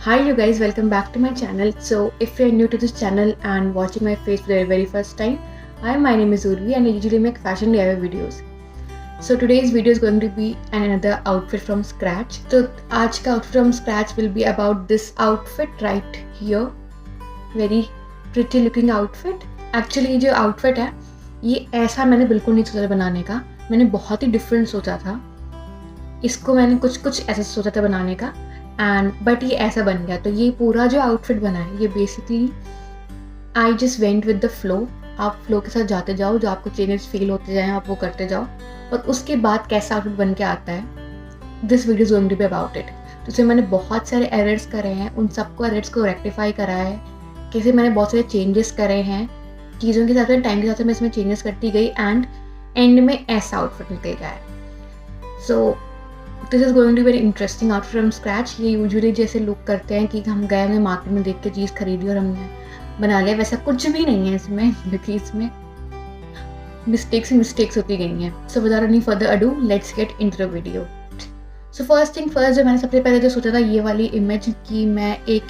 Hi you guys, welcome back to my channel. So if you're new to this channel and watching my face for the very first time, hi, my name is Urvi and I usually make fashion DIY videos. So today's video is going to be another outfit from scratch. So आज का outfit from scratch will be about this outfit right here. Very pretty looking outfit. Actually ये जो outfit है, ये ऐसा मैंने बिल्कुल नहीं सोचा बनाने का. मैंने बहुत ही different सोचा था. इसको मैंने कुछ ऐसा सोचा था बनाने का बट ये ऐसा बन गया. तो ये पूरा जो आउटफिट बना है ये basically I just went with the flow. आप फ्लो के साथ जाते जाओ, जो आपको चेंजेस फील होते जाएं आप वो करते जाओ और उसके बाद कैसा आउटफिट बन के आता है. This video is going to be about it. तो इसमें मैंने बहुत सारे एरर्स करे हैं, उन सबको एरर्स को रेक्टिफाई करा है. कैसे मैंने बहुत सारे चेंजेस करे हैं, चीज़ों के साथ टाइम के साथ मैं इसमें चेंजेस करती गई एंड में ऐसा आउटफिट निकल गया है. So this is going to very interesting outfit from scratch. ये यूजुअली जैसे लुक करते हैं कि हम गए, हमने मार्केट में देख के चीज़ खरीदी और हमने बना लिया, वैसा कुछ भी नहीं है इसमें, क्योंकि इसमें मिस्टेक्स होती गई हैं. So without any further ado let's get into the video. So first thing first, जो मैंने सबसे पहले जो सोचा था ये वाली इमेज कि मैं एक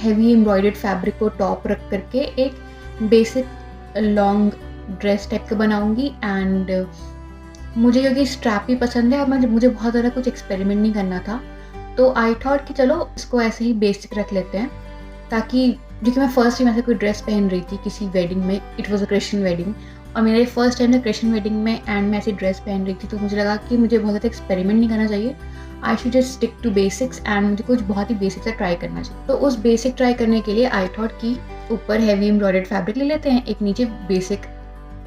हैवी एम्ब्रॉयडर्ड फैब्रिक को टॉप रख करके एक बेसिक लॉन्ग ड्रेस टाइप का बनाऊंगी. एंड मुझे क्योंकि स्ट्रैप ही पसंद है और मुझे बहुत ज़्यादा कुछ एक्सपेरिमेंट नहीं करना था, तो आई थॉट कि चलो इसको ऐसे ही बेसिक रख लेते हैं, ताकि क्योंकि मैं फर्स्ट टाइम ऐसे कोई ड्रेस पहन रही थी किसी वेडिंग में. It was a Christian wedding और मेरा फर्स्ट टाइम था क्रिश्चियन वेडिंग में एंड मैं ऐसी ड्रेस पहन रही थी. तो मुझे लगा कि मुझे बहुत ज़्यादा एक्सपेरिमेंट नहीं करना चाहिए. I should just stick to basics and मुझे कुछ बहुत ही बेसिक सा ट्राई करना चाहिए. तो उस बेसिक ट्राई करने के लिए आई थॉट कि ऊपर हैवी एम्ब्रॉयडर्ड फैब्रिक ले लेते हैं, एक नीचे बेसिक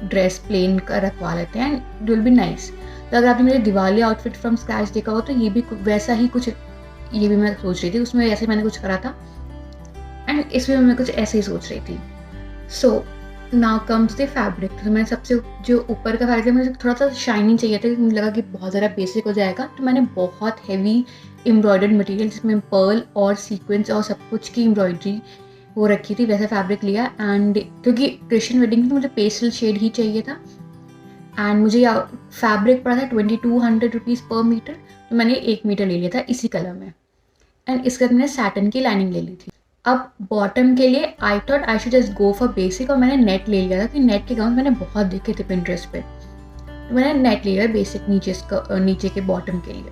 ड्रेस प्लेन का रखवा लेते हैं and it will be nice. तो अगर आपने मेरे दिवाली आउटफिट फ्रॉम स्क्रैच देखा हो तो ये भी वैसा ही कुछ, ये भी मैं सोच रही थी, उसमें ऐसे मैंने कुछ करा था एंड इसमें मैं कुछ ऐसे ही सोच रही थी. So now comes the fabric. तो मैंने सबसे जो ऊपर का फैब्रिक मुझे थोड़ा सा शाइनिंग चाहिए था, मुझे लगा कि बहुत ज़्यादा बेसिक हो जाएगा. तो मैंने बहुत हैवी एम्ब्रॉयडर्ड मटेरियल जिसमें पर्ल और सीक्वेंस और सब कुछ की एम्ब्रॉयडरी वो रखी थी, वैसा फैब्रिक लिया. एंड क्योंकि क्रिश्चियन वेडिंग में मुझे पेस्टल शेड ही चाहिए था एंड मुझे फैब्रिक पड़ा था 2200 रुपीज़ पर मीटर. तो मैंने 1 मीटर ले लिया था इसी कलर में एंड इसके बाद मैंने सैटन की लाइनिंग ले ली थी. अब बॉटम के लिए I thought I should just go for basic और मैंने नेट ले लिया था कि नेट के गाउन मैंने बहुत देखे थे पिंटरेस्ट पे. तो मैंने नेट ले लिया बेसिक नीचे के बॉटम के लिए.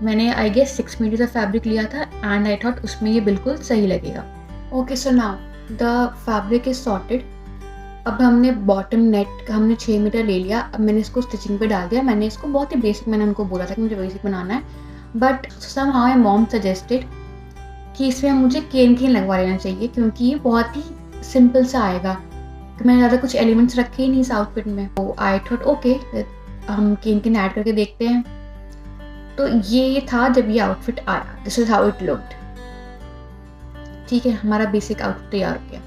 मैंने आई गेस 6 मीटर का फैब्रिक लिया था एंड आई थॉट उसमें ये बिल्कुल सही लगेगा. Okay, so now the fabric is sorted. अब हमने बॉटम नेट का हमने 6 मीटर ले लिया. अब मैंने इसको स्टिचिंग पे डाल दिया. मैंने इसको बहुत ही बेसिक, मैंने उनको बोला था कि मुझे बेसिक बनाना है, but somehow my mom suggested कि इसमें मुझे केन लगवा लेना चाहिए क्योंकि ये बहुत ही सिंपल सा आएगा. कि मैंने ज़्यादा कुछ एलिमेंट्स रखे ही नहीं इस आउटफिट में. तो आई थॉट ओके हम केन ऐड करके देखते हैं. तो ये था जब ये आउटफिट आया. This is how it looked. ठीक है, हमारा बेसिक आउटफिट तैयार हो गया.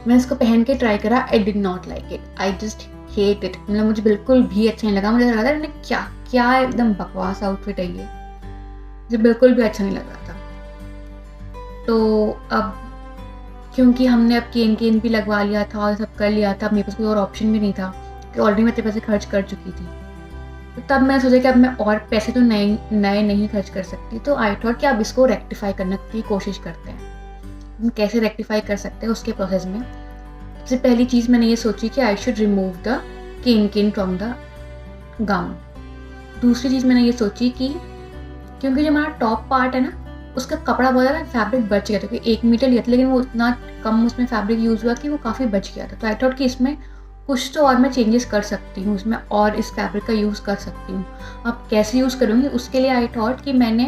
मैंने इसको पहन के ट्राई करा. I did not like it. I just hate it. मतलब मुझे बिल्कुल भी अच्छा नहीं लगा. मुझे लगा था क्या एकदम बकवास आउटफिट है ये. मुझे बिल्कुल भी अच्छा नहीं लग रहा था. तो अब क्योंकि हमने अब केन भी लगवा लिया था और सब कर लिया था, मेरे पास कोई और ऑप्शन भी नहीं था कि ऑलरेडी मैं इतने पैसे खर्च कर चुकी थी. तो तब मैं सोचा कि अब मैं और पैसे तो नए नहीं खर्च कर सकती. तो आई थॉट कि अब इसको रेक्टिफाई करने की कोशिश करते हैं. कैसे रेक्टिफाई कर सकते हैं उसके प्रोसेस में सबसे पहली चीज़ मैंने ये सोची कि I should remove the cane from the gown. दूसरी चीज़ मैंने ये सोची कि क्योंकि जो हमारा टॉप पार्ट है ना, उसका कपड़ा बहुत ज़्यादा फैब्रिक बच गया था. क्योंकि 1 मीटर लिया था लेकिन वो उतना कम उसमें फैब्रिक यूज़ हुआ कि वो काफ़ी बच गया था. तो आई थॉट कि इसमें कुछ तो और मैं चेंजेस कर सकती हूँ, उसमें और इस फैब्रिक का यूज़ कर सकती हूँ. अब कैसे यूज़ करूँगी उसके लिए आई थॉट कि मैंने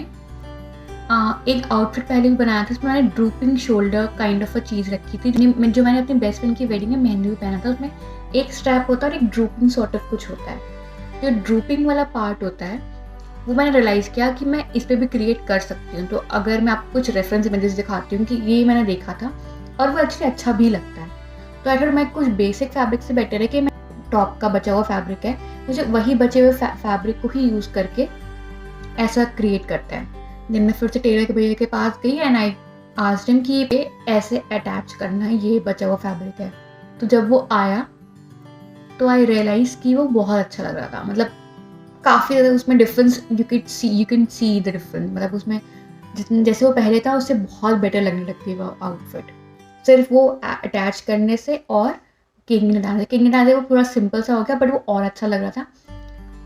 एक आउटफिट पहले भी बनाया था. इसमें मैंने drooping shoulder kind of a चीज़ रखी थी जो मैंने अपनी बेस्ट फ्रेंड की वेडिंग में मेहंदी भी पहना था. उसमें एक स्ट्रैप होता है और एक ड्रूपिंग सॉर्ट ऑफ कुछ होता है. जो ड्रूपिंग वाला पार्ट होता है वो मैंने रियलाइज़ किया कि मैं इस पर भी क्रिएट कर सकती हूँ. तो अगर मैं आपको कुछ रेफरेंस इमेजेस दिखाती हूँ कि ये मैंने देखा था और वो एक्चुअली अच्छा भी लगता है. तो अगर मैं कुछ बेसिक फैब्रिक से बेटर है कि मैं टॉप का बचा हुआ फैब्रिक है, मुझे वही बचे हुए फैब्रिक को ही यूज़ करके ऐसा क्रिएट करते हैं. दिन में फिर से टेलर के भैया के पास गई एंड आई आस्क्ड हिम कि ये ऐसे अटैच करना है, ये बचा हुआ फैब्रिक है. तो जब वो आया तो आई रियलाइज़ कि वो बहुत अच्छा लग रहा था. मतलब काफ़ी ज़्यादा उसमें difference you can see the difference, मतलब उसमें जितने जैसे वो पहले था उससे बहुत बेटर लगने लगती है वो आउटफिट, सिर्फ वो अटैच करने से और किंग डांस वो पूरा सिंपल सा हो गया, बट वो और अच्छा लग रहा था,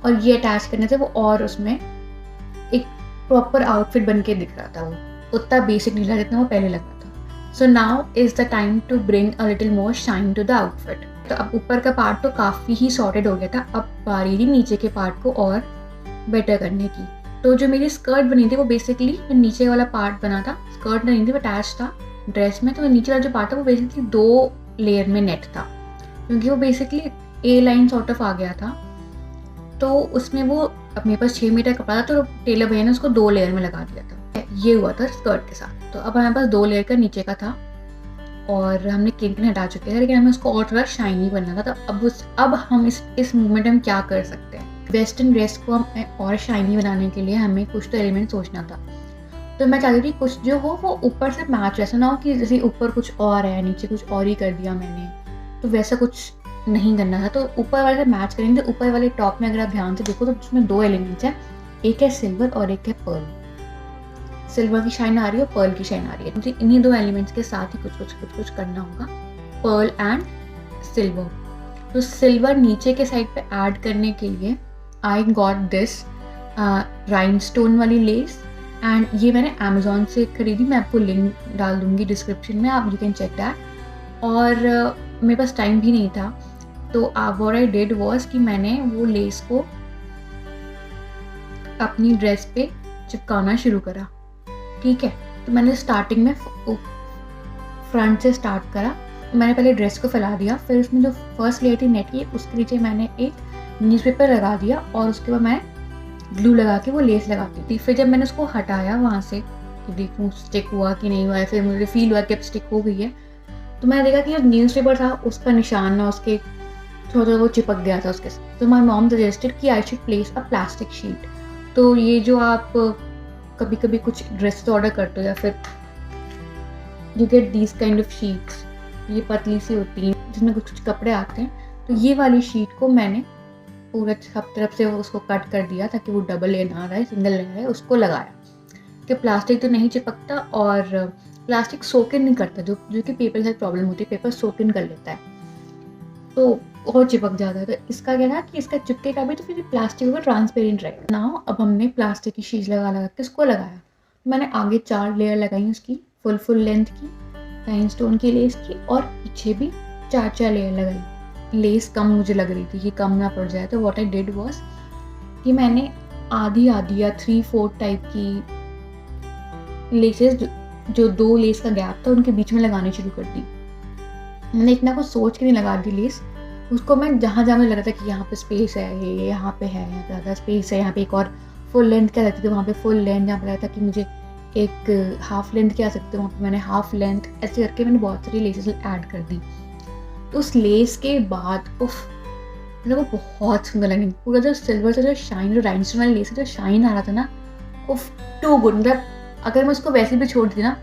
और ये अटैच करने से वो और उसमें एक प्रॉपर आउटफिट बन के दिख रहा था, वो उतना बेसिक नहीं लगा जितना वो पहले लग रहा था। So now is the time to bring a little more shine to the outfit. तो अब ऊपर का पार्ट तो काफ़ी ही सॉर्टेड हो गया था, अब बारी थी नीचे के पार्ट को और बेटर करने की। तो जो मेरी स्कर्ट बनी थी वो बेसिकली नीचे वाला पार्ट बना था, स्कर्ट नहीं थी, वो अटैच था ड्रेस में, तो नीचे वाला जो पार्ट था वो बेसिकली 2 लेयर में नेट था, क्योंकि वो basically a line sort of आ गया था। तो उसमें वो, अब मेरे पास 6 मीटर कपड़ा था, तो टेलर भैया ने उसको 2 लेयर में लगा दिया था। ये हुआ था स्कर्ट के साथ। तो अब हमारे पास 2 लेयर का नीचे का था और हमने किंग हटा चुके थे, लेकिन हमें उसको और थोड़ा शाइनी बनना था। तो अब हम इस मूवमेंट में क्या कर सकते हैं, वेस्टर्न ड्रेस को हम और शाइनी बनाने के लिए हमें कुछ तो एलिमेंट सोचना था। तो मैं चाहती थी कुछ जो हो वो ऊपर से मैच, ऐसा ना हो कि जैसे ऊपर कुछ और है नीचे कुछ और ही कर दिया मैंने, तो वैसा कुछ नहीं करना था। तो ऊपर वाले से मैच करेंगे। ऊपर वाले टॉप में अगर आप ध्यान से देखो तो उसमें 2 एलिमेंट्स हैं, एक है सिल्वर और एक है पर्ल। सिल्वर की शाइन आ रही है और पर्ल की शाइन आ रही है, मुझे इन्हीं 2 एलिमेंट्स के साथ ही कुछ करना होगा, पर्ल एंड सिल्वर। तो सिल्वर नीचे के साइड पे ऐड करने के लिए आई गॉट दिस राइनस्टोन वाली लेस, एंड ये मैंने अमेजोन से खरीदी, मैं आपको लिंक डाल दूंगी डिस्क्रिप्शन में, आप यू कैन चेक दैट। और मेरे पास टाइम भी नहीं था, तो व्हाट आई डिड वाज कि मैंने वो लेस को अपनी ड्रेस पे चिपकाना शुरू करा। ठीक है, तो मैंने स्टार्टिंग में फ्रंट से स्टार्ट करा। मैंने पहले ड्रेस को फैला दिया, फिर उसमें जो फर्स्ट लेयर थी नेट की उसके नीचे मैंने एक न्यूज़पेपर लगा दिया और उसके बाद मैं ग्लू लगा के वो लेस लगाती थी। फिर जब मैंने उसको हटाया वहाँ से कि देखूँ स्टिक हुआ कि नहीं हुआ, फिर मुझे फील हुआ कि अब स्टिक हो गई है, तो मैंने देखा कि जो न्यूज़पेपर था उसका निशान ना उसके थोड़ा वो चिपक गया था उसके साथ। तो माई मॉम सजेस्टेड कि I should place a plastic sheet. तो ये जो आप कभी कभी कुछ ड्रेस ऑर्डर करते हो या फिर you get these kind of sheets, ये पतली सी होती हैं जिसमें कुछ कपड़े आते हैं, तो ये वाली शीट को मैंने पूरा सब तरफ से उसको कट कर दिया ताकि वो डबल लेयर ना रहे, सिंगल लेयर है, उसको लगाया कि प्लास्टिक तो नहीं चिपकता और प्लास्टिक सोक इन नहीं करता, जो कि पेपर से प्रॉब्लम होती है, पेपर सोक इन कर लेता है तो और चिपक जाता है। तो इसका क्या था कि इसका चिपकेगा भी तो फिर प्लास्टिक होगा ट्रांसपेरेंट रहेगा ना। अब हमने प्लास्टिक की शीट लगा के इसको लगाया, मैंने आगे 4 लेयर लगाई उसकी फुल लेंथ की राइनस्टोन की लेस की, और पीछे भी 4 लेयर लगाई। लेस कम मुझे लग रही थी कि कम ना पड़ जाए, तो व्हाट आई डिड वाज कि मैंने आधी या 3/4 टाइप की लेसेस जो 2 लेस का गैप था उनके बीच में लगानी शुरू कर दी। मैंने इतना कुछ सोच के नहीं लगा दी लेस, उसको मैं जहाँ मुझे लग रहा था कि यहाँ पे स्पेस है, ये यहाँ पे है, यहाँ पे ज़्यादा स्पेस है, यहाँ पे एक और फुल लेंथ क्या सकती थी, वहाँ पे फुल लेंथ, जहाँ पे लगा था कि मुझे एक हाफ लेंथ क्या सकते वहाँ पे मैंने हाफ लेंथ, ऐसे करके मैंने बहुत सारी लेसेस ऐड कर दी। तो उस लेस के बाद उफ, मतलब वो बहुत सुंदर लगी, पूरा जो सिल्वर से जो शाइन, जो राइनस्टोन वाली लेस से जो शाइन आ रहा था ना, उफ टू गुड। मतलब अगर मैं उसको वैसे भी छोड़ दी ना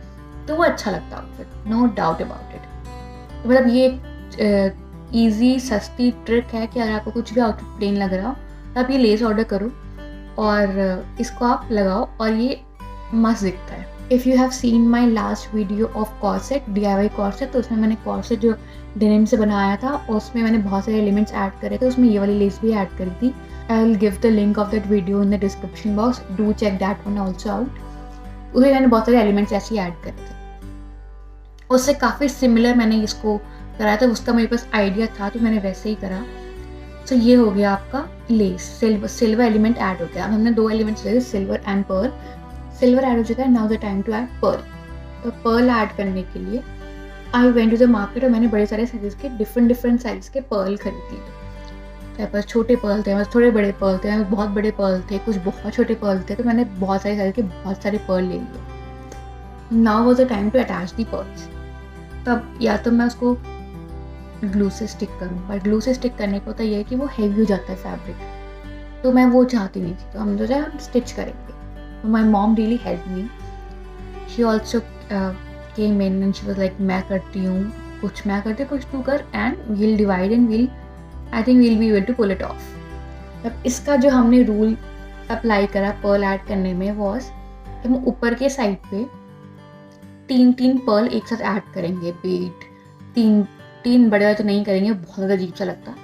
तो वो अच्छा लगता, नो डाउट अबाउट इट। तो मतलब ये ईजी सस्ती ट्रिक है कि अगर आपको कुछ भी आउटफिट प्लेन लग रहा हो तो आप ये लेस ऑर्डर करो और इसको आप लगाओ और ये मस्त दिखता है। If you have seen my last video of corset, DIY corset, तो उसमें मैंने कॉर्सेट जो डेनिम से बनाया था और उसमें मैंने बहुत सारे एलिमेंट्स ऐड करे थे, उसमें ये वाली लेस भी ऐड करी थी। I will give the link of that video in the description box, do check that one also out. उसमें मैंने बहुत सारे एलिमेंट्स ऐसे ही ऐड करे थे, उससे काफ़ी सिमिलर मैंने इसको कराया था, उसका मेरे पास आइडिया था तो मैंने वैसे ही करा। तो ये हो गया आपका लेस, सिल्वर एलिमेंट ऐड हो गया। अब हमने 2 एलिमेंट्स ले, silver and pearl. Silver add हो चुका है, now the time to add pearl. तो पर्ल ऐड करने के लिए I went to the market और मैंने बड़े सारे साइज़ के डिफरेंट साइज के पर्ल खरीद लिए। मेरे पास छोटे पर्ल थे, मेरे पास थोड़े बड़े पर्ल थे, बहुत बड़े पर्ल थे, कुछ बहुत छोटे पर्ल थे, तो मैंने बहुत सारे साइज के बहुत सारे पर्ल ले लिए। Now was the time to attach the pearls. तब या तो मैं उसको ग्लू से स्टिक करूँ, पर ग्लू से स्टिक करने को तो ये है कि वो हैवी हो जाता है फैब्रिक, तो मैं वो चाहती नहीं थी, तो हम सोचा हम स्टिच करेंगे। तो my mom really help me, she also came in and she was like मैं करती हूँ कुछ तू कर and we'll divide and I think we'll be able to pull it off. तब इसका जो हमने रूल अप्लाई करा पर्ल ऐड करने में वॉज कि हम ऊपर के साइड पे 3 पर्ल एक साथ ऐड करेंगे। बीट 3 बड़े तो नहीं करेंगे, बहुत ज़्यादा अजीब सा लगता।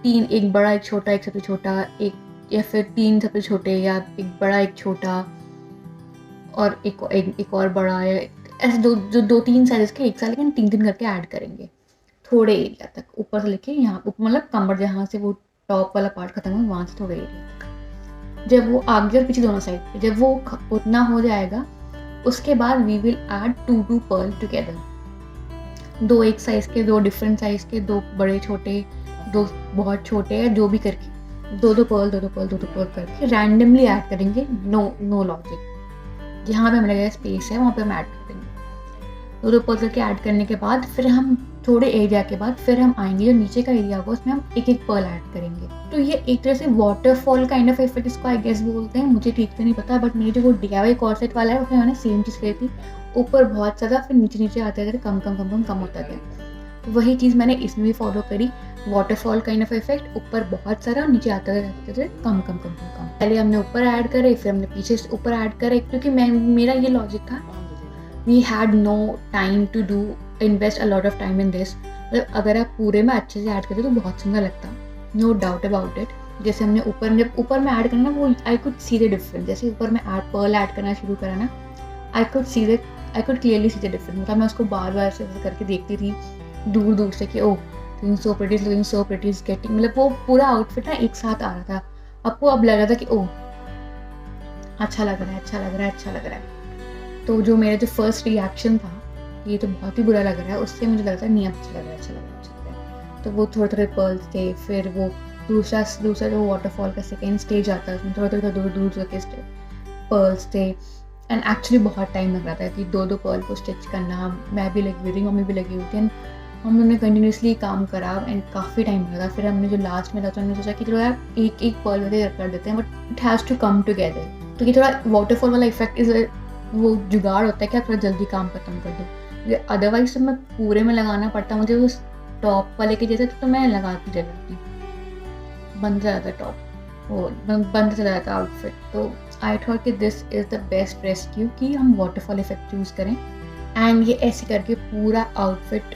3, एक बड़ा एक छोटा, एक सबसे छोटा, एक या फिर 3 सबसे छोटे, या एक बड़ा एक छोटा और एक और बड़ा, या ऐसे 2-3 साइज़ के एक साथ, लेकिन 3 करके ऐड करेंगे थोड़े एरिया तक, ऊपर से लेके यहाँ मतलब कमर जहाँ से वो टॉप वाला पार्ट खत्म हो वहाँ से थोड़े एरिया तक। जब वो आगे और पीछे दोनों साइड पे जब वो उतना हो जाएगा, उसके बाद we will add 2 pearl together. 2 एक साइज के, 2 डिफरेंट साइज के, 2 बड़े छोटे, 2 बहुत छोटे, जो भी करके 2 पर्ल करके रैंडमली ऐड करेंगे। No logic. जहाँ पे हमें लगेगा स्पेस है वहाँ पे हम ऐड करेंगे। 2 पर्ल करके ऐड करने के बाद फिर हम थोड़े एरिया के बाद फिर हम आएंगे जो नीचे का एरिया होगा, उसमें हम एक पर्ल ऐड करेंगे। तो ये एक तरह से वाटरफॉल काइंड ऑफ इफेक्ट इसको आई गेस बोलते हैं, मुझे ठीक से नहीं पता, बट मेरे जो वो DIY कॉर्सेट वाला है उसमें मैंने सेम चीज़ करी थी। ऊपर बहुत ज़्यादा, फिर नीचे आते आते कम होता गया। तो वही चीज़ मैंने इसमें भी फॉलो करी, वाटरफॉल काइंड ऑफ इफेक्ट, ऊपर बहुत सारा, नीचे आते कम। पहले हमने ऊपर ऐड करे, फिर हमने पीछे से ऊपर ऐड करे, क्योंकि मेरा ये लॉजिक था, we had no time to do invest a lot of time in this. मतलब अगर आप पूरे में अच्छे से ऐड करते तो बहुत सुंदर लगता, नो डाउट अबाउट इट। जैसे हमने जब ऊपर में ऐड करना, वो I could see the difference. जैसे ऊपर में पर्ल ऐड करना शुरू करा ना, I could clearly see the difference. मतलब मैं उसको बार ऐसे करके देखती थी दूर से कि oh looking so pretty is getting, मतलब वो पूरा आउटफिट ना एक साथ आ रहा था। आपको अब लग रहा था कि ओह अच्छा लग रहा है। तो जो मेरा जो फर्स्ट रिएक्शन था ये तो बहुत ही बुरा लग रहा है, उससे मुझे लगता है नहीं अच्छा लग रहा है। तो वो थोड़े पर्ल्स थे, फिर वो दूसरा जो वाटरफॉल का सेकेंड स्टेज आता है उसमें थोड़ा दूर के पर्ल्स थे। एंड एक्चुअली बहुत टाइम लग रहा था कि 2 पर्ल को स्टिच करना। मैं भी लगी हुई थी, मम्मी भी लगी हुई थी, एंड हम लोगों ने कंटिन्यूसली काम करा एंड काफ़ी टाइम लगा। फिर हमने जो लास्ट में था तो हमने सोचा कि थोड़ा एक पर्ल वगैरह कर देते हैं, but it has to come together. तो ये थोड़ा वाटरफॉल वाला इफेक्ट वो जुगाड़ होता है कि आप थोड़ा जल्दी काम खत्म कर दो। अदरवाइज तो मैं पूरे में लगाना पड़ता मुझे उस टॉप वाले के जैसे, तो मैं लगाती रहती, बंद जाता टॉप, वो बंद चला जाता आउटफिट। तो आई थॉट कि this is the best rescue कि हम वाटरफॉल इफेक्ट चूज़ करें। एंड ये ऐसे करके पूरा आउटफिट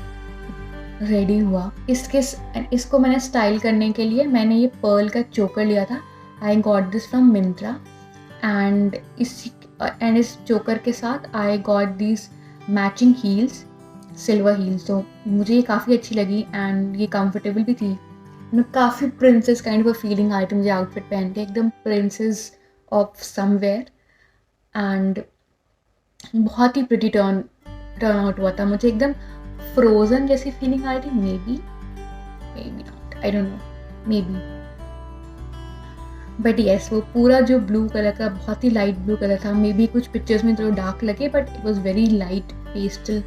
रेडी हुआ। इसको मैंने स्टाइल करने के लिए मैंने ये पर्ल का चोकर लिया था। I got this from Myntra, and इस चोकर के साथ I got this matching heels, silver heels. तो मुझे ये काफ़ी अच्छी लगी एंड ये कंफर्टेबल भी थी। काफ़ी प्रिंसेस काइंड ऑफ फीलिंग आई थी मुझे आउटफिट पहन के, एकदम प्रिंसेस ऑफ समवेयर। एंड बहुत ही प्रिटी टर्न आउट हुआ था, मुझे एकदम फ्रोजन जैसी फीलिंग आ रही थी। May be not, I don't know, may be, but yes वो पूरा जो ब्लू कलर का, बहुत ही लाइट ब्लू कलर था। मे बी कुछ पिक्चर्स में थोड़ा डार्क लगे, but it was very light pastel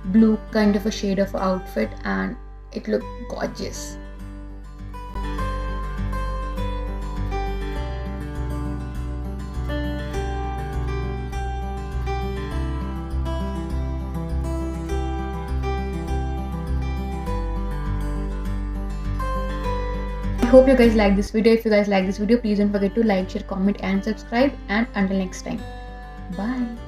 blue kind of a shade of outfit and it look gorgeous. I hope you guys like this video. If you guys like this video, please don't forget to like, share, comment and subscribe, and until next time, bye.